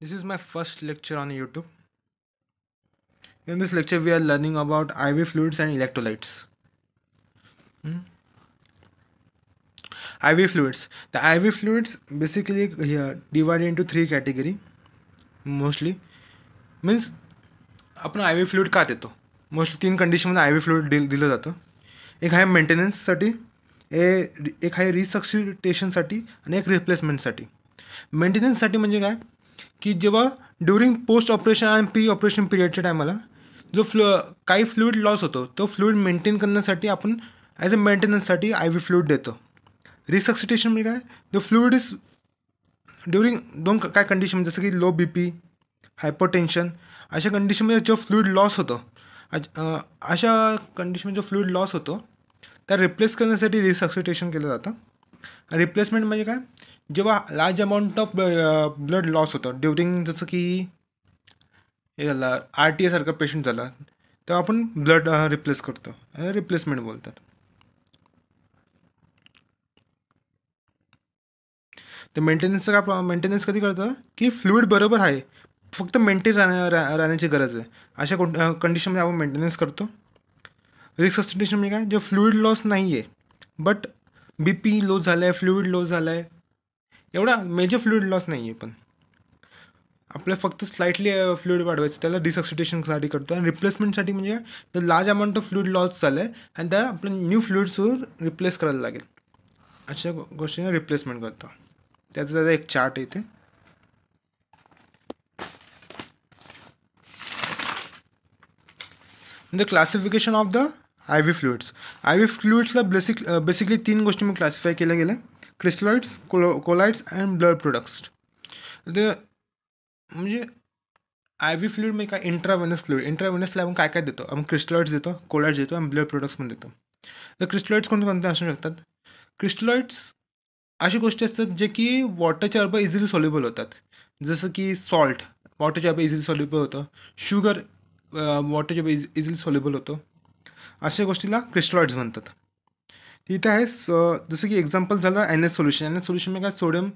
This is my first lecture on YouTube. In this lecture, we are learning about IV fluids and electrolytes. IV fluids. The IV fluids basically here divided into three category. Mostly means आपण IV fluid का देतो. Mostly 3 कंडिशनमध्ये IV fluid दिलं जातं. एक आहे मेंटेनन्ससाठी, एक आहे रिसक्सिटेशनसाठी आणि एक रिप्लेसमेंटसाठी. मेंटेनन्ससाठी म्हणजे काय की जेव्हा ड्युरिंग पोस्ट ऑपरेशन आणि प्री ऑपरेशन पिरियडच्या टायमाला जो काही फ्लुइड लॉस होतो तो फ्लुइड मेंटेन करण्यासाठी आपण ॲज अ मेंटेनन्ससाठी IV फ्लुइड देतो. रिसक्सिटेशन म्हणजे काय, जो फ्लुइड इज ड्युरिंग दोन काय कंडिशन जसं की लो BP, हायपरटेन्शन अशा कंडिशनमध्ये जो फ्लुइड लॉस होतो, अशा कंडिशनमध्ये जो फ्लुइड लॉस होतो त्या रिप्लेस करण्यासाठी रिसक्सिटेशन केलं जातं. रिप्लेसमेंट म्हणजे काय, जेव्हा large amount of blood loss होतं ड्युरिंग जसं की हे झालं RTA सारखा पेशंट झाला तेव्हा आपण ब्लड रिप्लेस करतो, रिप्लेसमेंट बोलतात. तर मेंटेनन्सचं का मेंटेनन्स कधी करतं की फ्लुइड बरोबर आहे, फक्त मेंटेन राहण्याची गरज आहे, अशा कंडिशनमध्ये आपण मेंटेनन्स करतो. रिसक्सिटेशन म्हणजे काय, जे फ्लुइड लॉस नाही आहे बट BP लॉस झाला आहे, फ्लुइड लॉस झाला आहे, एवढा मेजर फ्लुइड लॉस नाही आहे पण आपल्याला फक्त स्लाइटली फ्लुइड वाढवायचं, त्याला रिसक्सिटेशनसाठी करतो. आणि रिप्लेसमेंटसाठी म्हणजे the large amount of fluid loss झालं आहे आणि त्या आपलं न्यू फ्लुइड्सवर रिप्लेस करायला लागेल, अशा गोष्टीने रिप्लेसमेंट करतो. त्याचा एक चार्ट येते. The classification of the IV fluids. IV फ्लुइड्सला बेसिकली 3 गोष्टी मी क्लासिफाय केल्या गेल्या: crystalloids, colloids and blood products. ते म्हणजे IV फ्लुइड म्हणजे काय, इंट्राव्हेनस फ्लुइड. इंट्राव्हेनसला आपण काय काय देतो, आपण क्रिस्टलॉइड्स देतो, कोलाइड्स देतो आणि ब्लड प्रोडक्ट्स पण देतो. तर क्रिस्टलॉइड्स कोणते असू शकतात. क्रिस्टलॉइड्स अशी गोष्टी असतात जे की वॉटरच्या बरोबर इझिली सॉल्युबल होतात, जसं की सॉल्ट वॉटरच्या बरोबर इझिली सॉल्युबल होतं, शुगर वॉटरच्या बरोबर इझिली सॉल्युबल होतं, अशा गोष्टीला क्रिस्टलॉइड्स म्हणतात. तिथे आहे जसं की एक्झाम्पल झालं NH सोल्युशन. NH सोल्युशन म्हणजे काय, सोडियम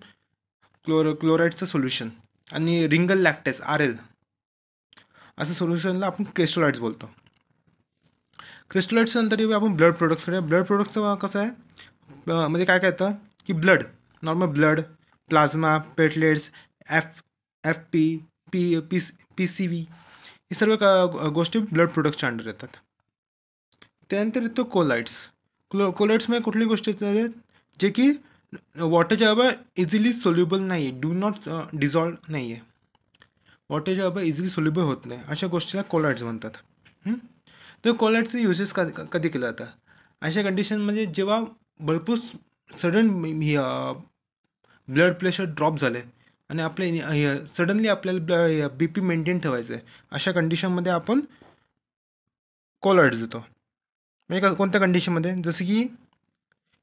क्लोराईडचं सोल्युशन आणि रिंगल लॅक्टेस RL असं सोल्युशनला आपण क्रिस्टलॉइड्स बोलतो. क्रिस्टलॉइड्स नंतर आपण ब्लड प्रोडक्ट्सकडे. ब्लड प्रोडक्ट्सचं कसं आहे, म्हणजे काय काय येतं की blood, normal blood, plasma, platelets, FP, PCV हे सर्व गोष्टी ब्लड प्रोडक्टच्या अंडर येतात. त्यानंतर येतो कोलाइड्स. कोलाइड्समध्ये कुठली गोष्टी येतात जे की वॉटरच्या बरोबर इझिली सोल्युबल नाही आहे, डू नॉट डिझॉल्व नाही आहे, वॉटरच्या बरोबर इझिली सोल्युबल होत नाही, अशा गोष्टीला कोलाइड्स म्हणतात. तर कोलाइड्सचं युजेस कधी केलं जातं, अशा कंडिशनमध्ये जेव्हा भरपूर सडन ब्लड प्रेशर ड्रॉप झालं आहे आणि आपल्या सडनली आपल्याला BP मेंटेन ठेवायचं आहे, अशा कंडिशनमध्ये आपण कोलाइड्स देतो. म्हणजे कोणत्या कंडिशनमध्ये, जसं की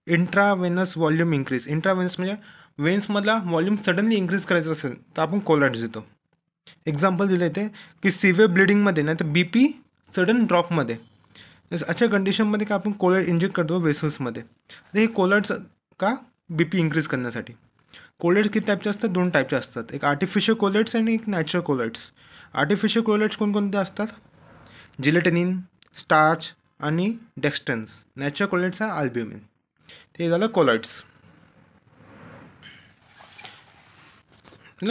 इंट्रावेनस व्हॉल्यूम इन्क्रीज. इंट्रावेनस म्हणजे वेन्समधला व्हॉल्यूम सडनली इन्क्रीज करायचं असेल तर आपण कोलाइड्स देतो. एक्झाम्पल दिलं येते की सिव्हिअर ब्लिडिंगमध्ये नाही तर BP सडन ड्रॉपमध्ये, अशा कंडिशनमध्ये का आपण कोलाइड इंजेक्ट करतो वेसल्समध्ये. तर हे कोलाइड्स का BP इन्क्रीज करण्यासाठी. कोलाइड्स किती टाईपचे असतात, 2 टाईपचे असतात, एक आर्टिफिशियल कोलाइड्स आणि एक नॅचरल कोलाइड्स. आर्टिफिशियल कोलाइड्स कोणकोणते असतात, जिलेटिनिन, स्टार्च आणि डेक्स्ट्रन्स. नॅचरल कोलाइड्स आहे अल्ब्युमिन. ते झालं कोलाइड्स.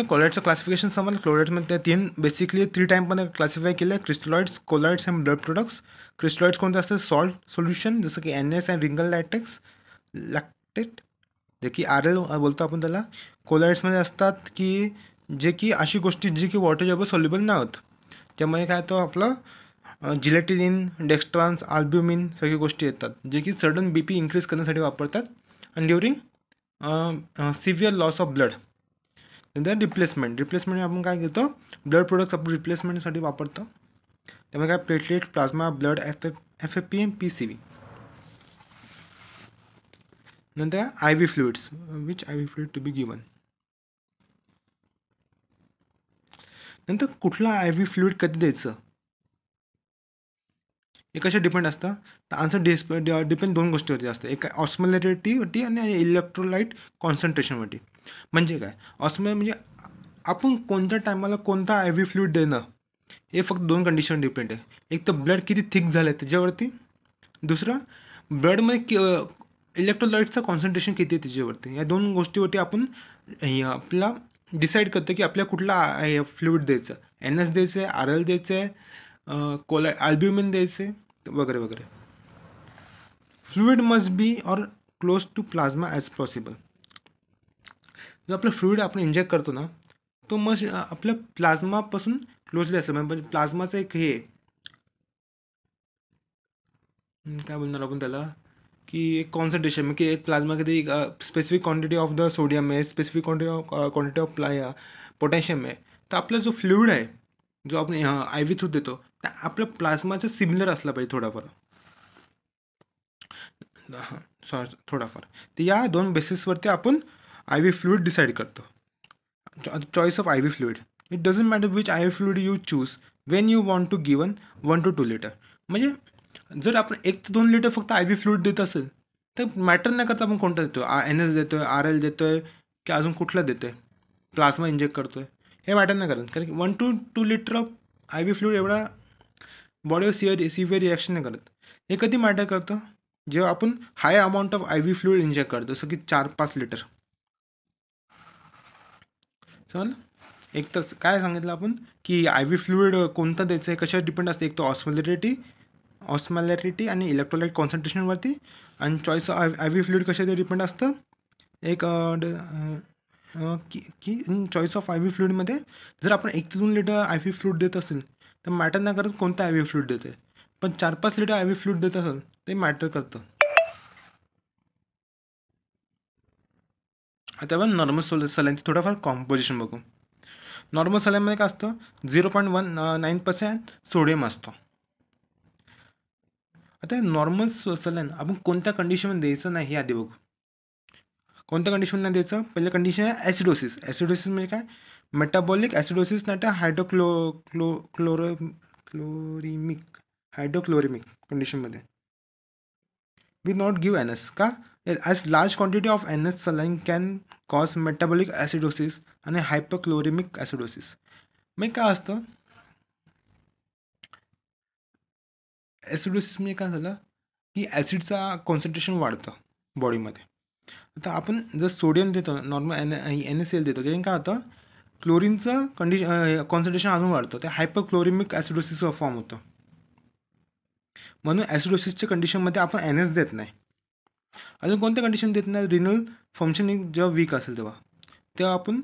कोलाइड्सचं क्लासिफिकेशन समजलं. क्लोराइड्समध्ये 3 टाईपमध्ये क्लासिफाय केलं आहे: crystalloids, colloids and blood products. Crystalloids कोणते असतात, सॉल्ट सोल्युशन जसं की NS अँड रिंगल लॅक्टेट जे की RL बोलतो आपण त्याला. कोलाइड्समध्ये असतात की जे की अशी गोष्टी जी की वॉटरच्या बरोबर सॉल्युबल नाही होत, त्यामुळे काय तो आपलं जिलेटिनिन, डेक्स्ट्रॉन्स, अल्ब्युमिन सगळ्या गोष्टी येतात जे की सडन BP इन्क्रीज करण्यासाठी वापरतात आणि during severe loss of blood. नंतर रिप्लेसमेंट आपण काय घेतो, ब्लड प्रोडक्ट्स आपण रिप्लेसमेंटसाठी वापरतो, त्यामुळे काय प्लेटलेट, प्लाझ्मा, ब्लड, FFP आणि PCV. नंतर IV fluids, which IV fluid to be given. नंतर कुठला IV फ्लुइड कधी द्यायचं हे कशा डिपेंड असतं, तर आन्सर डिपेंड 2 गोष्टीवरती असतं, एक ऑस्मोलॅरिटीवरती आणि इलेक्ट्रोलाइट कॉन्सन्ट्रेशनवरती. म्हणजे काय, म्हणजे आपण कोणत्या टायमाला कोणता आय व्ही फ्लुइड देणं हे फक्त 2 कंडिशन डिपेंड आहे. एक तर ब्लड किती थिक झालं आहे त्याच्यावरती, दुसरं ब्लडमध्ये इलेक्ट्रोलाइट्सचं कॉन्सन्ट्रेशन किती आहे त्याच्यावरती. या 2 गोष्टीवरती आपण आपला डिसाईड करतो की आपल्याला कुठला फ्लुइड द्यायचं. NS द्यायचं आहे, RL द्यायचं आहे, अल्ब्युमिन द्यायचं आहे वगैरे वगैरे. Fluid must be or close to plasma as possible. जो आपलं फ्लुइड आपण इंजेक्ट करतो ना, तो मग आपल्या प्लाझ्मापासून क्लोजली असलं म्हणजे प्लाझ्माचं एक हे काय बोलणार आपण त्याला, की एक कॉन्सन्ट्रेशन म्हणजे एक प्लाझ्मामध्ये एक specific quantity of the sodium आहे, स्पेसिफिक क्वांटिटी ऑफ पोटॅशियम आहे. तर आपला जो फ्लुइड आहे, जो आपण आय व्ही थ्रू देतो, त्या आपल्या प्लाझ्माचं सिमिलर असला पाहिजे थोडाफार. हां थोडाफार. तर या 2 बेसिसवरती आपण आय व्ही फ्लुइड डिसाईड करतो. Choice of I V fluid. It doesn't matter which I V fluid you choose when you want to given 1 to 2 litre. म्हणजे जर आपण 1 ते 2 लिटर फक्त आय व्ही फ्लुइड देत असेल तर मॅटर नाही करता आपण कोणता देतो, NS देतो आहे, RL देतो आहे की अजून कुठला देतो आहे, प्लाझ्मा इंजेक्ट करतो आहे, हे मॅटर नाही करत. कारण की 1 to 2 litre of I V fluid एवढा बॉडीवर सिव्हिअर रिॲक्शन नाही करत. हे कधी मॅटर करतं जेव्हा आपण high amount of I V fluid inject करतो, जसं की 4-5 लिटर. समजलं. एक तर काय सांगितलं आपण की आय व्ही फ्लुइड कोणतं द्यायचं आहे कशावर डिपेंड असते. एक तर ऑस्मॉलॅरिटी आणि इलेक्ट्रोलाइट कॉन्सन्ट्रेशनवरती, आणि choice of I V fluid कशावर डिपेंड असतं. एक की चॉईस ऑफ आय व्ही फ्लुइडमध्ये जर आपण 1 ते 2 लिटर आय व्ही फ्लुइड देत असेल तर मॅटर नाही करत कोणतं आय व्ही फ्लुइड देते. पण 4-5 लिटर आय व्ही फ्लुइड देत असेल ते मॅटर करतं. आता आपण नॉर्मल सलाईनचं थोडंफार कॉम्पोजिशन बघू. नॉर्मल सलाईनमध्ये काय असतं, 0.19% सोडियम असतो. आता नॉर्मल सलाईन आपण कोणत्या कंडिशनमध्ये द्यायचं नाही हे आधी बघू. कोणत्या कंडिशनमध्ये द्यायचं. पहिलं कंडिशन आहे ॲसिडोसिस. ॲसिडोसिस म्हणजे काय, मेटाबॉलिक ॲसिडोसिस नाही तर हायड्रोक्लोरिमिक कंडिशनमध्ये. वी नॉट गिव्ह NS का, as large quantity of NS saline can cause metabolic acidosis आणि हायपरक्लोरिमिक ॲसिडोसिस. मग काय असतं ॲसिडोसिस म्हणजे काय झालं की ॲसिडचा कॉन्सन्ट्रेशन वाढतं बॉडीमध्ये. आता आपण जर सोडियम देतो नॉर्मल NaCl देतो त्याने काय होतं, क्लोरीनचं कॉन्सन्ट्रेशन अजून वाढतं, ते हायपरक्लोरिमिक ॲसिडोसिस फॉर्म होतं. म्हणून ॲसिडोसिसच्या कंडिशनमध्ये आपण NS देत नाही. अजून कोणत्या कंडिशन देत नाही, रिनल फंक्शनिंग जेव्हा वीक असेल तेव्हा आपण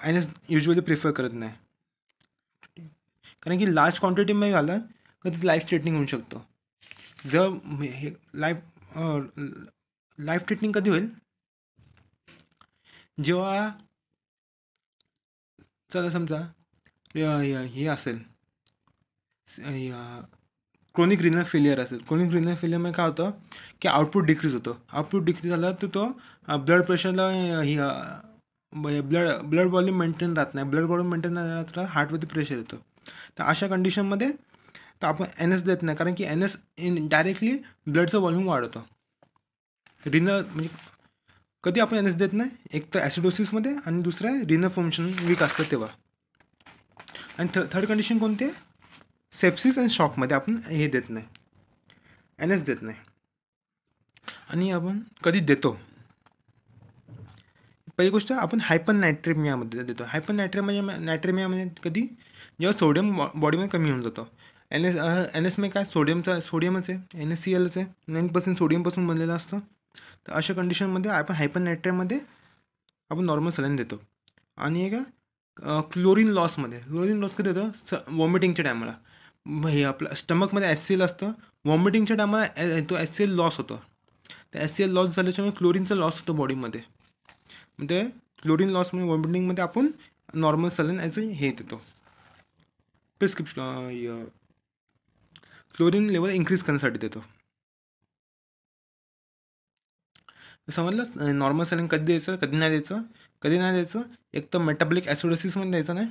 NS युजली प्रिफर करत नाही. कारण की लार्ज क्वांटिटीमध्ये झालं कधी लाईफ थ्रेटनिंग होऊ शकतं. जर हे लाईफ थ्रेटनिंग कधी होईल, जेव्हा चला समजा हे असेल क्रोनिक रिनल फेलियर असेल. क्रोनिक रिनल फेलियरमध्ये काय होतं की आउटपुट डिक्रीज होतं. आउटपुट डिक्रीज झालं तर तो ब्लड प्रेशरला ब्लड व्हॉल्यूम मेंटेन राहत नाही. ब्लड व्हॉल्यूम मेंटेन नाही राहत तर हार्टवरती प्रेशर येतं. तर अशा कंडिशनमध्ये तर आपण NS देत नाही, कारण की NS डायरेक्टली ब्लडचं व्हॉल्यूम वाढवतं. रिनल म्हणजे कधी आपण NS देत नाही, एक तर ॲसिडोसिसमध्ये आणि दुसरं आहे रिनल फंक्शन वीक असतं तेव्हा. आणि थर्ड कंडिशन कोणती आहे, सेप्सिस आणि शॉकमध्ये आपण हे देत नाही, NS देत नाही. आणि आपण कधी देतो, पहिली गोष्ट आपण हायपरनायट्रेमियामध्ये देतो. नायट्रेमिया म्हणजे कधी, जेव्हा सोडियम बॉडीमध्ये कमी होऊन जातो. NS मध्ये काय सोडियमच आहे, NaClच आहे, 9% सोडियमपासून बनलेलं असतं. तर अशा कंडिशनमध्ये आपण हायपरनायट्रेमध्ये आपण नॉर्मल सलाईन देतो. आणि एक क्लोरीन लॉस कधी देतो, वॉमिटिंगच्या टायमाला. हे आपलं स्टमकमध्ये HCl असतं, वॉमिटिंगच्या टायमाला तो HCl लॉस होतो. तर HCl लॉस झाल्याच्यामुळे क्लोरीनचा लॉस होतो बॉडीमध्ये. म्हणजे क्लोरीन लॉसमध्ये वॉमिटिंगमध्ये आपण नॉर्मल सलाईन ॲज हे देतो, प्रिस्क्रिप्शन क्लोरीन लेवल इन्क्रीज करण्यासाठी देतो. समजलं. नॉर्मल सलाईन कधी द्यायचं, कधी नाही द्यायचं. एक तर मेटाबॉलिक ॲसिडोसिसमध्ये द्यायचं नाही,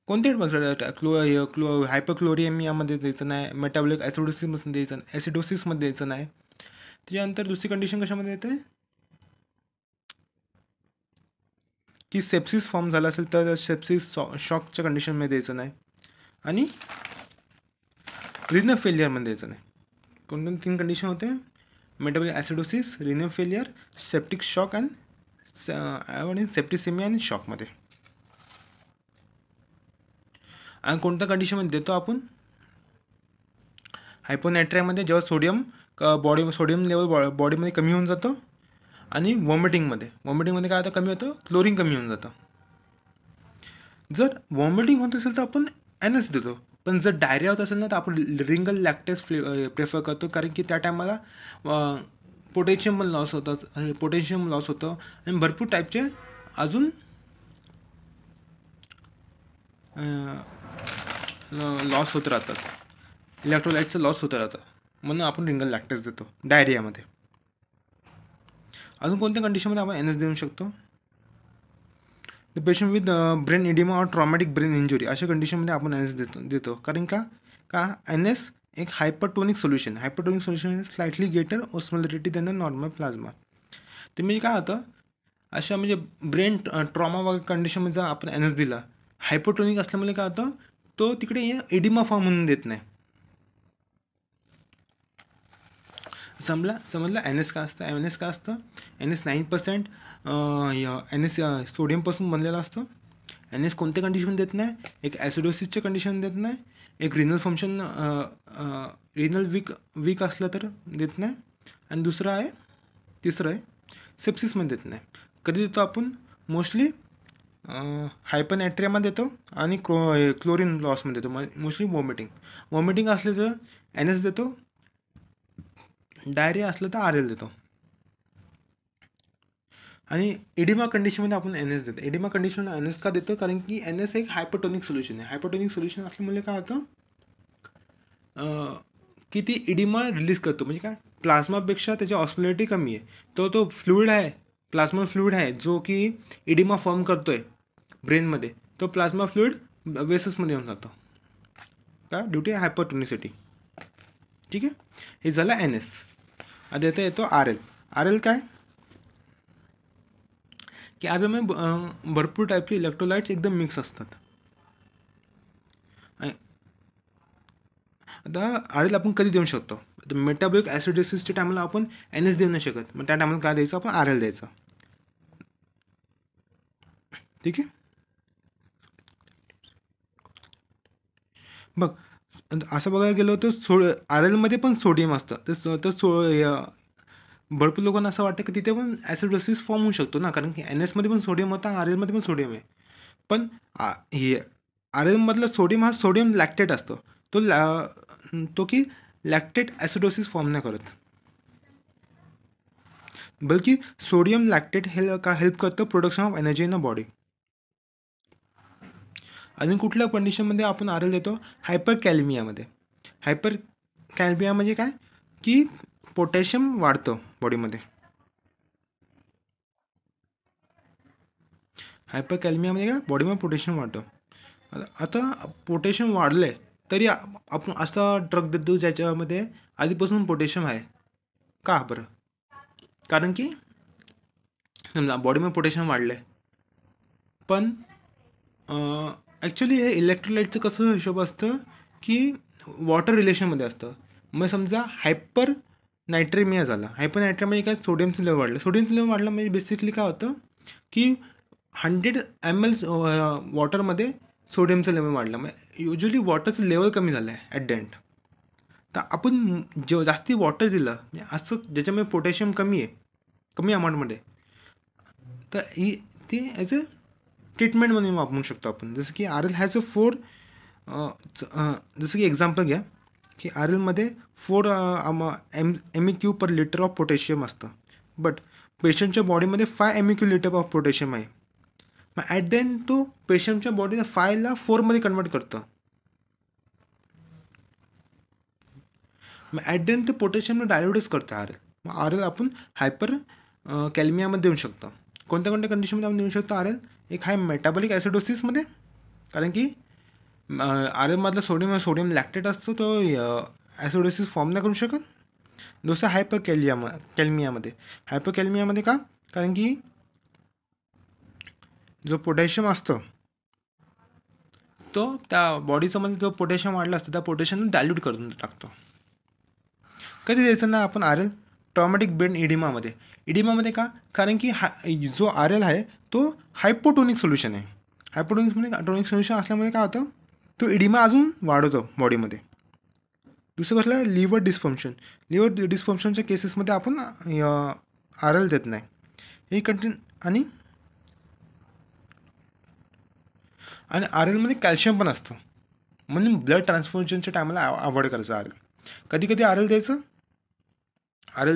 कोणत्याही हायपरक्लोरिएमियामध्ये द्यायचं नाही, मेटाबॉलिक ॲसिडोसिसमध्ये द्यायचं नाही. त्याच्यानंतर दुसरी कंडिशन कशामध्ये येते की सेप्सिस फॉर्म झाला असेल तर सेप्सिस शॉकच्या कंडिशनमध्ये द्यायचं नाही, आणि रिनल फेलियरमध्ये द्यायचं नाही. कोणत्या 3 कंडिशन होते? Metabolic acidosis, renal failure, septic shock आणि सेप्टिसेमिया आणि शॉकमध्ये. आणि कोणत्या कंडिशनमध्ये देतो आपण? हायपोनायट्रियामध्ये, जेव्हा सोडियम लेवल बॉडीमध्ये कमी होऊन जातं, आणि वॉमिटिंगमध्ये काय होतं? कमी होतं, क्लोरीन कमी होऊन जातं. जर वॉमिटिंग होत असेल तर आपण NS देतो, पण जर डायरिया होत असेल ना तर आपण रिंगल लॅक्टेज प्रेफर करतो, कारण की त्या टायमाला पोटॅशियम लॉस होतं आणि भरपूर टाईपचे अजून लॉस होत राहतात, इलेक्ट्रोलाइटचं लॉस होत राहतं, म्हणून आपण रिंगल लॅक्टेज देतो डायरियामध्ये. अजून कोणत्या कंडिशनमध्ये आपण NS देऊ शकतो? The patient with brain oedema or traumatic brain injury, अशा कंडिशनमध्ये आपण NS देतो. कारण का NS एक hypertonic solution slightly greater osmolarity than the normal plasma. ते म्हणजे काय होतं, अशा म्हणजे ब्रेन ट्रॉमा वगैरे कंडिशनमध्ये जर आपण NS दिला, हायपरटोनिक असल्यामुळे काय होतं, तो तिकडे इडिमा फॉर्म म्हणून देत नाही. समजलं NS काय असतं? NS 9% NS सोडियमपासून बनलेलं असतं. NS कोणत्या कंडिशन देत नाही? एक ॲसिडोसिसच्या कंडिशन देत नाही, एक रिनल फंक्शन रिनल वीक असलं तर देत नाही, आणि तिसरं आहे सेप्सिसमध्ये देत नाही. कधी देतो आपण? मोस्टली हायपरनायट्रियामध्ये देतो आणि क्लोरीन लॉसमध्ये देतो, मोस्टली वॉमिटिंग असले तर NS देतो, डायरिया असलं तर RL देतो. आणि इडिमा कंडिशनमध्ये आपण NS देतो. इडिमा कंडिशनमध्ये NS का देतो? कारण की NS एक हायपरटोनिक सोल्युशन आहे. हायपरटोनिक सोल्युशन असल्यामुळे काय होतं, की ती इडिमा रिलीज करतो. म्हणजे काय, प्लाझ्मापेक्षा त्याची ऑस्मोलरिटी कमी आहे. तो फ्लुइड आहे, प्लाझ्मा फ्लुइड आहे, जो की इडिमा फॉर्म करतोय ब्रेनमध्ये, तो प्लाझ्मा फ्लुइड वेससमध्ये येऊन जातो, का ड्यू टू हायपरटोनिसिटी. ठीक आहे, हे झालं NS. आता येतो RL काय, की RL मध्ये भरपूर टाईपचे इलेक्ट्रोलाइट्स एकदम मिक्स असतात. आता RL आपण कधी देऊ शकतो? तर मेटाबॉलिक ॲसिडोसिसच्या टायमाला आपण NS देऊ नाही शकत, मग त्या टायमाला काय द्यायचं? आपण RL द्यायचं. ठीक आहे. बघ, असं बघायला गेलो तर RL मध्ये पण सोडियम असतं, तर भरपूर लोकांना असं वाटतं की तिथे पण ॲसिडोसिस फॉर्म होऊ शकतो ना, कारण की NS मध्ये पण सोडियम होता, RL मध्ये पण सोडियम आहे. पण हे RL मधलं सोडियम हा सोडियम लॅक्टेट असतो, तो की लॅक्टेट ॲसिडोसिस फॉर्म नाही करत, बल्कि सोडियम लॅक्टेट हेल्प करतं production of energy in a body. आणि कुठल्या कंडिशनमध्ये आपण RL देतो? हायपरकॅल्मियामध्ये. हायपरकॅल्मिया म्हणजे काय, की पोटॅशियम वाढतं बॉडीमध्ये. हायपरकॅल्मियामध्ये काय, बॉडीमध्ये पोटॅशियम वाढतं. आता पोटॅशियम वाढलं आहे तरी आपण असा ड्रग देतो ज्याच्यामध्ये आधीपासून पोटॅशियम आहे. का बरं? कारण की समजा बॉडीमध्ये पोटॅशियम वाढलं आहे, पण ॲक्च्युली हे इलेक्ट्रोलाइटचं कसं हिशोब असतं की वॉटर रिलेशनमध्ये असतं. मग समजा हायपर नायट्रेमिया झाला. हायपर नायट्रेमिया म्हणजे काय, सोडियमचं लेवल वाढलं म्हणजे बेसिकली काय होतं की 100 ml वॉटरमध्ये सोडियमचं लेवल वाढलं, मग युजली वॉटरचं लेवल कमी झालं आहे ॲट द एंड. तर आपण जास्ती वॉटर दिलं म्हणजे असं ज्याच्यामध्ये पोटॅशियम कमी अमाऊंटमध्ये, तर ती ॲज अ ट्रीटमेंट म्हणून वापरू शकतो आपण. जसं की RL हॅज अ जसं की एक्झाम्पल घ्या की RL मध्ये 4 MEQ per litre of potassium असतं, बट पेशंटच्या बॉडीमध्ये 5 MEQ लिटर ऑफ पोटॅशियम आहे. मग ॲट द एंड तो पेशंटच्या बॉडीला 5 ला 4 मध्ये कन्वर्ट करतं. मग ॲट द एंड ते पोटॅशियमला डायल्यूटच करतं RL. मग RL आपण हायपर कॅल्मियामध्ये देऊ शकतो. कोणत्या कंडिशनमध्ये आपण देऊ शकतो RL? एक आहे मेटाबॉलिक ॲसिडोसिसमध्ये, कारण की RL मधला सोडियम लॅक्टेट असतो, तो ॲसिडोसिस फॉर्म नाही करू शकत. दुसरं हायपरकॅल्मियामध्ये का, कारण की जो पोटॅशियम असतो तो त्या बॉडीचा मध्ये जो पोटॅशियम वाढला असतो त्या पोटॅशियम डायल्यूट करून टाकतो. कधी द्यायचं ना आपण आर एल? ट्रॉमॅटिक ब्रेन इडिमामध्ये. इडिमामध्ये का? कारण की जो आर एल आहे तो हायपोटोनिक सोल्युशन आहे. हायपोटोनिक सोल्युशन असल्यामुळे काय होतं, तो इडिमा अजून वाढवतो बॉडीमध्ये. दुसरं कसलं, लिव्हर डिस्फंक्शन. लिव्हर डिस्फंक्शनच्या केसेसमध्ये आपण आर एल देत नाही. हे आणि आर एलमध्ये कॅल्शियम पण असतं, म्हणून ब्लड ट्रान्सफ्युजनच्या टायमाला अवॉइड करायचं आर एल. कधी कधी आर एल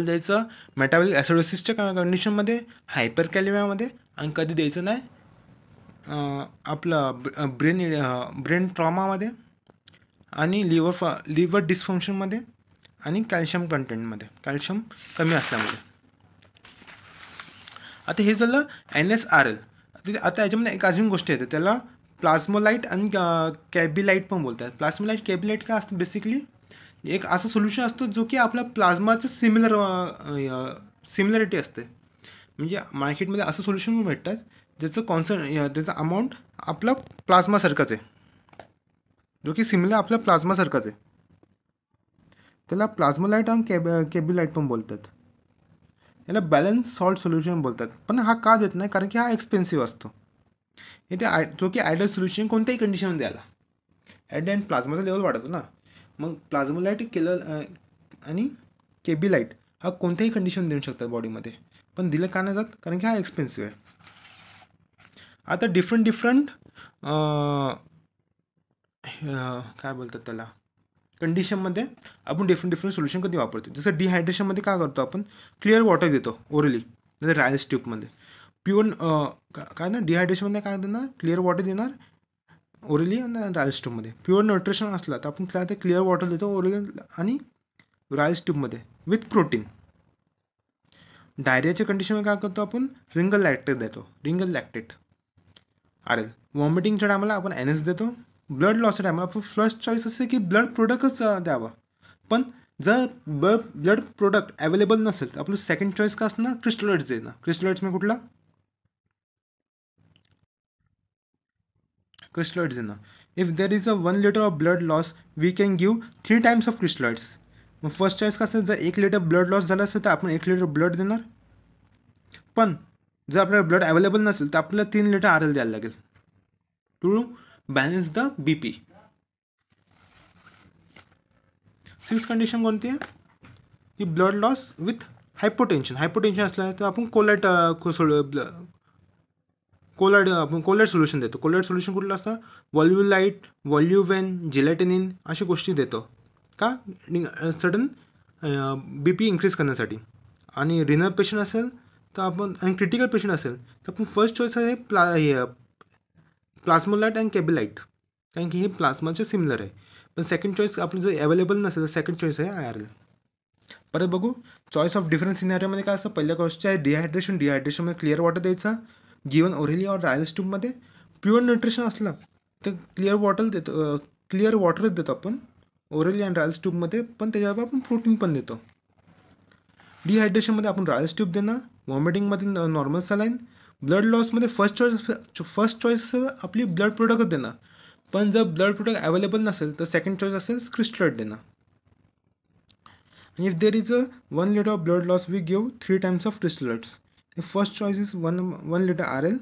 द्यायचं मेटाबॉलिक ॲसिडोसिसच्या कंडिशनमध्ये, हायपरकॅलेमियामध्ये, आणि कधी द्यायचं नाही आपलं ब्रेन ट्रॉमामध्ये आणि लिव्हर डिस्फंक्शनमध्ये आणि कॅल्शियम कंटेंटमध्ये, कॅल्शियम कमी असल्यामध्ये. आता हे झालं NSRL. आता याच्यामध्ये एक अजून गोष्ट येते, त्याला प्लाझ्मोलाइट आणि कॅबिलाइट पण बोलतात. प्लाझ्मोलाइट कॅबिलाइट काय असतं, बेसिकली एक असं सोल्युशन असतो जो की आपल्या प्लाझ्माचं सिमिलरिटी असते. म्हणजे मार्केटमध्ये असं सोल्युशन भेटतात ज्याचं त्याचा अमाऊंट आपला प्लाझ्मासारखाच आहे, जो की सिमिलर आपल्या प्लाझ्मासारखाच आहे. त्याला प्लाझ्मोलाइट आणि कॅबिलाइट पण बोलतात. याला बॅलन्स सॉल्ट सोल्युशन बोलतात. पण हा का देत नाही, कारण की हा एक्सपेन्सिव्ह असतो. जो की आयडियल सोल्युशन कोणत्याही कंडिशनमध्ये द्यायला. ॲट द एंड प्लाझ्माचा लेवल वाढतो ना, मग प्लाझ्मोलाइट केलं आणि केबिलाइट हा कोणत्याही कंडिशन देऊ शकतात बॉडीमध्ये, पण दिलं का नाही जात, कारण की हा एक्सपेन्सिव्ह आहे. आता डिफरंट काय बोलतात त्याला, कंडिशनमध्ये आपण डिफरंट सोल्युशन कधी वापरतो. जसं डिहायड्रेशनमध्ये काय करतो, आपण क्लिअर वॉटर देतो ओरली, म्हणजे रायल्स ट्यूबमध्ये. प्युअर काय ना, डिहायड्रेशनमध्ये काय देणार, क्लिअर वॉटर देणार ओरली आणि रायल्स ट्यूबमध्ये. प्युअर न्यूट्रिशन असला तर आपण काय ते क्लिअर वॉटर देतो ओरली आणि रायल्स ट्यूबमध्ये विथ प्रोटीन. डायरियाच्या कंडिशनमध्ये काय करतो, आपण रिंगल लॅक्टेट आर एल. वॉमिटिंगच्या टायमाला आपण NS देतो. ब्लड लॉसच्या टायमाला आपण फर्स्ट चॉईस असते की ब्लड प्रोडक्टच द्यावा, पण जर ब्लड प्रोडक्ट अवेलेबल नसेल तर आपलं सेकंड चॉईस का असणार, क्रिस्टलॉइड्स देणं. क्रिस्टलॉइड्स कुठला, क्रिस्टलॉइड्स देणं. If there is 1 litre of blood loss we can give 3 times of crystalloids. मग फर्स्ट चॉईस का असेल, जर 1 लिटर ब्लड लॉस झाला असेल तर आपण 1 लिटर ब्लड देणार, पण जर आपल्याला ब्लड अवेलेबल नसेल तर आपल्याला 3 लिटर आर एल द्यायला लागेल to balance the BP. 6 condition कोणती आहे, की ब्लड लॉस विथ हायपोटेन्शन असलं तर आपण कोलाइड सोल्युशन देतो. कोलाइड सोल्युशन कुठलं असतं, व्हॉल्युलाइट, व्हॉल्युवेन, जिलेटिनिन अशा गोष्टी देतो. का, सडन BP इन्क्रीज करण्यासाठी. आणि रिनल पेशंट असेल तर आपण, आणि क्रिटिकल पेशंट असेल तर आपण फर्स्ट चॉईस आहे प्लाझ्मोलाइट आणि कॅबिलाइट, कारण की हे प्लाझ्माचे सिमिलर आहे. पण सेकंड चॉईस आपण जर अवेलेबल नसेल तर सेकंड चॉईस आहे IRL. परत बघू, चॉईस ऑफ डिफरंट सिनेरियोमध्ये काय असतं. पहिल्या गोष्ट आहे डिहायड्रेशनमध्ये क्लिअर वॉटर द्यायचा, गिवन ओरेली और रायल्स ट्यूबमध्ये. प्युअर न्यूट्रिशन असलं तर क्लिअर वॉटरच देतो आपण ओरेली आणि रायल्स ट्यूबमध्ये, पण त्याच्यावर आपण प्रोटीन पण देतो. डिहायड्रेशनमध्ये आपण रायल्स ट्यूब देणार, वॉमिटिंगमध्ये नॉर्मल सलाईन, ब्लड लॉसमध्ये फर्स्ट चॉईस आपली ब्लड प्रोडक्टच देणार, पण जर ब्लड प्रोडक्ट अवेलेबल नसेल तर सेकंड चॉईस असेल क्रिस्टलॉइड देणार. आणि if there is 1 litre of blood loss we give 3 times of crystalloids. First choice is 1 litre RL